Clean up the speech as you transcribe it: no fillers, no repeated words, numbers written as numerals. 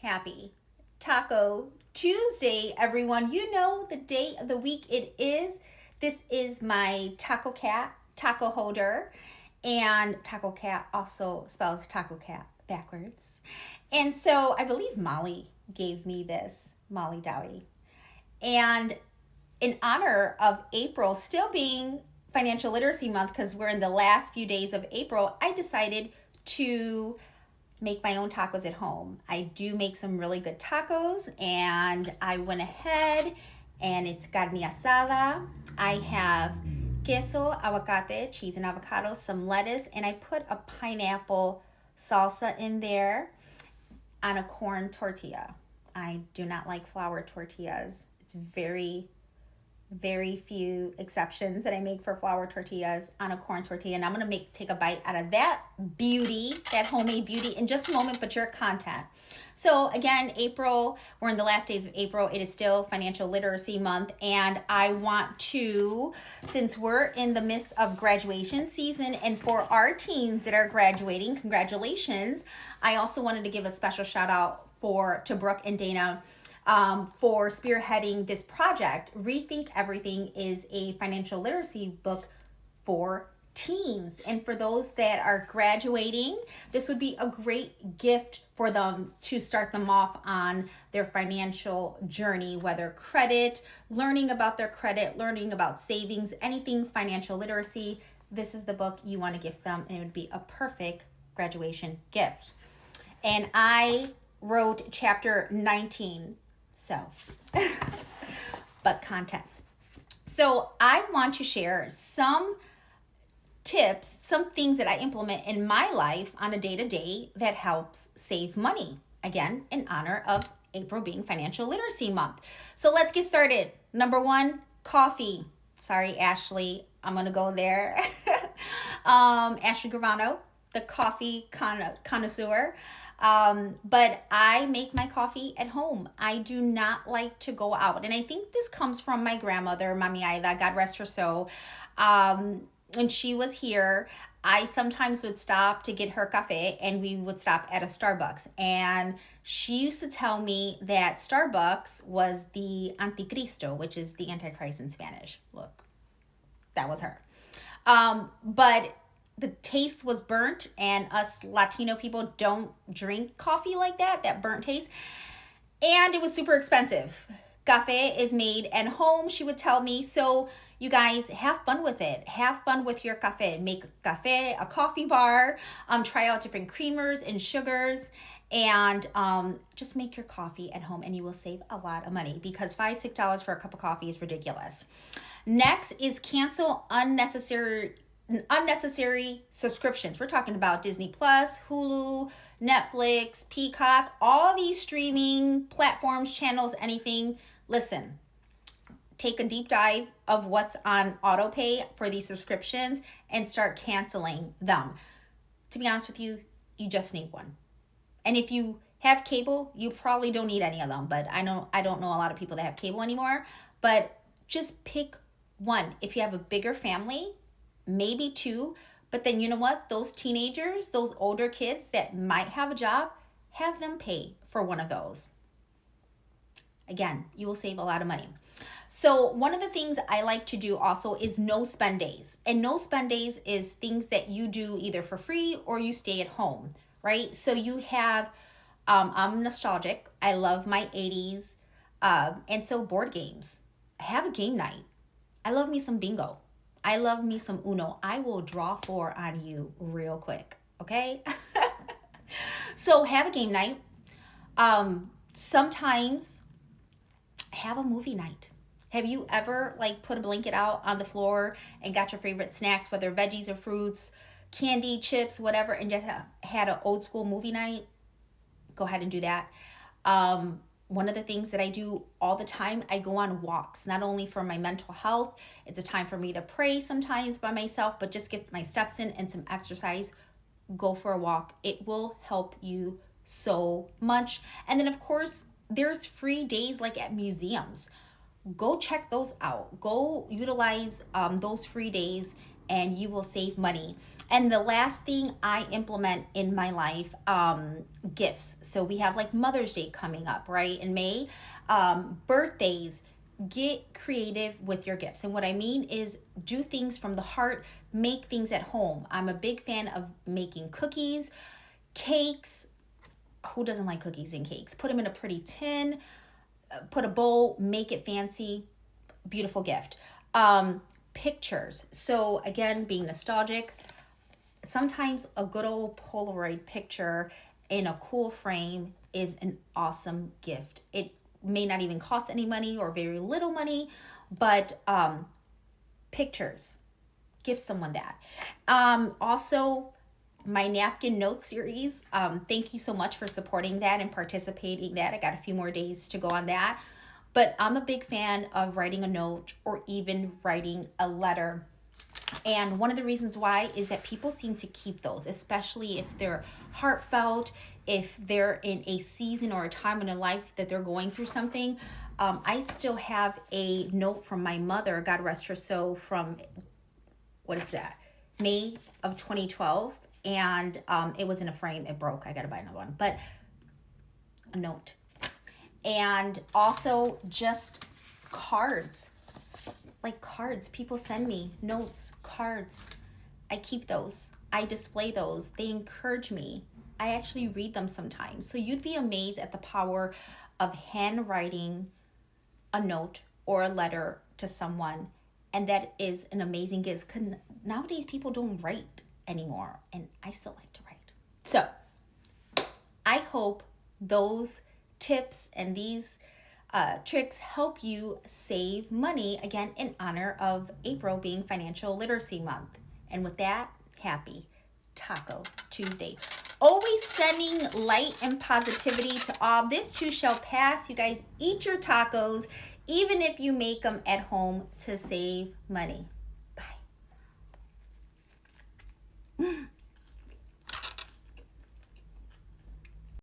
Happy Taco Tuesday, everyone. You know the day of the week it is. This is my Taco Cat taco holder, and Taco Cat also spells Taco Cat backwards. And so I believe Molly gave me this, Molly Dowdy. And in honor of April still being Financial Literacy Month, because we're in the last few days of April, I decided to make my own tacos at home. I do make some really good tacos, and I went ahead and it's carne asada. I have queso, aguacate, cheese and avocado, some lettuce, and I put a pineapple salsa in there on a corn tortilla. I do not like flour tortillas. It's very few exceptions that I make for flour tortillas on a corn tortilla. And I'm gonna take a bite out of that beauty, that homemade beauty, in just a moment, but your content. So again, April, we're in the last days of April. It is still Financial Literacy Month, and I want to, since we're in the midst of graduation season, and for our teens that are graduating, congratulations. I also wanted to give a special shout out to Brooke and Dana for spearheading this project. Rethink Everything is a financial literacy book for teens. And for those that are graduating, this would be a great gift for them to start them off on their financial journey, whether credit, learning about their credit, learning about savings, anything financial literacy. This is the book you want to gift them, and it would be a perfect graduation gift. And I wrote chapter 19. So, but content. So I want to share some tips, some things that I implement in my life on a day-to-day that helps save money. Again, in honor of April being Financial Literacy Month. So let's get started. Number one, coffee. Sorry, Ashley, I'm gonna go there. Ashley Gravano, the coffee connoisseur. But I make my coffee at home. I do not like to go out. And I think this comes from my grandmother, Mami Aida, God rest her soul. When she was here, I sometimes would stop to get her cafe, and we would stop at a Starbucks. And she used to tell me that Starbucks was the Anticristo, which is the Antichrist in Spanish. Look, that was her. But the taste was burnt, and us Latino people don't drink coffee like that burnt taste. And it was super expensive. Cafe is made at home, she would tell me. So you guys have fun with it. Have fun with your cafe. Make cafe a coffee bar. Try out different creamers and sugars, and just make your coffee at home, and you will save a lot of money, because $5-6 for a cup of coffee is ridiculous. Next is cancel unnecessary subscriptions. We're talking about Disney Plus, Hulu, Netflix, Peacock, all these streaming platforms, channels, anything. Listen, take a deep dive of what's on autopay for these subscriptions and start canceling them. To be honest with you, you just need one. And if you have cable, you probably don't need any of them, but I don't know a lot of people that have cable anymore, but just pick one. If you have a bigger family, maybe two, but then you know what? Those teenagers, those older kids that might have a job, have them pay for one of those. Again, you will save a lot of money. So one of the things I like to do also is no spend days. And no spend days is things that you do either for free or you stay at home, right? So you have, I'm nostalgic. I love my 80s. And so board games. Have a game night. I love me some bingo. I love me some Uno. I will draw 4 on you real quick, okay? So have a game night. Sometimes have a movie night. Have you ever put a blanket out on the floor and got your favorite snacks, whether veggies or fruits, candy, chips, whatever, and just had an old school movie night? Go ahead and do that. One of the things that I do all the time, I go on walks, not only for my mental health. It's a time for me to pray sometimes by myself, but just get my steps in and some exercise. Go for a walk. It will help you so much. And then, of course, there's free days at museums. Go check those out. Go utilize those free days and you will save money. And the last thing I implement in my life, gifts. So we have like Mother's Day coming up, right, in May. Birthdays. Get creative with your gifts. And what I mean is do things from the heart, make things at home. I'm a big fan of making cookies, cakes. Who doesn't like cookies and cakes? Put them in a pretty tin, put a bowl, make it fancy, beautiful gift. Pictures. So again, being nostalgic, sometimes a good old Polaroid picture in a cool frame is an awesome gift. It may not even cost any money or very little money, but pictures, give someone that. Also, my napkin note series, thank you so much for supporting that and participating in that. I got a few more days to go on that, but I'm a big fan of writing a note or even writing a letter. And one of the reasons why is that people seem to keep those, especially if they're heartfelt, if they're in a season or a time in their life that they're going through something. I still have a note from my mother, God rest her soul, from, what is that, May of 2012. And it was in a frame. It broke. I got to buy another one. But a note. And also just cards. Like cards. People send me notes, cards. I keep those. I display those. They encourage me. I actually read them sometimes. So you'd be amazed at the power of handwriting a note or a letter to someone. And that is an amazing gift. Because nowadays people don't write anymore. And I still like to write. So I hope those tips and these tricks help you save money, again, in honor of April being Financial Literacy Month. And with that, happy Taco Tuesday. Always sending light and positivity to all. This too shall pass. You guys eat your tacos, even if you make them at home to save money. Bye.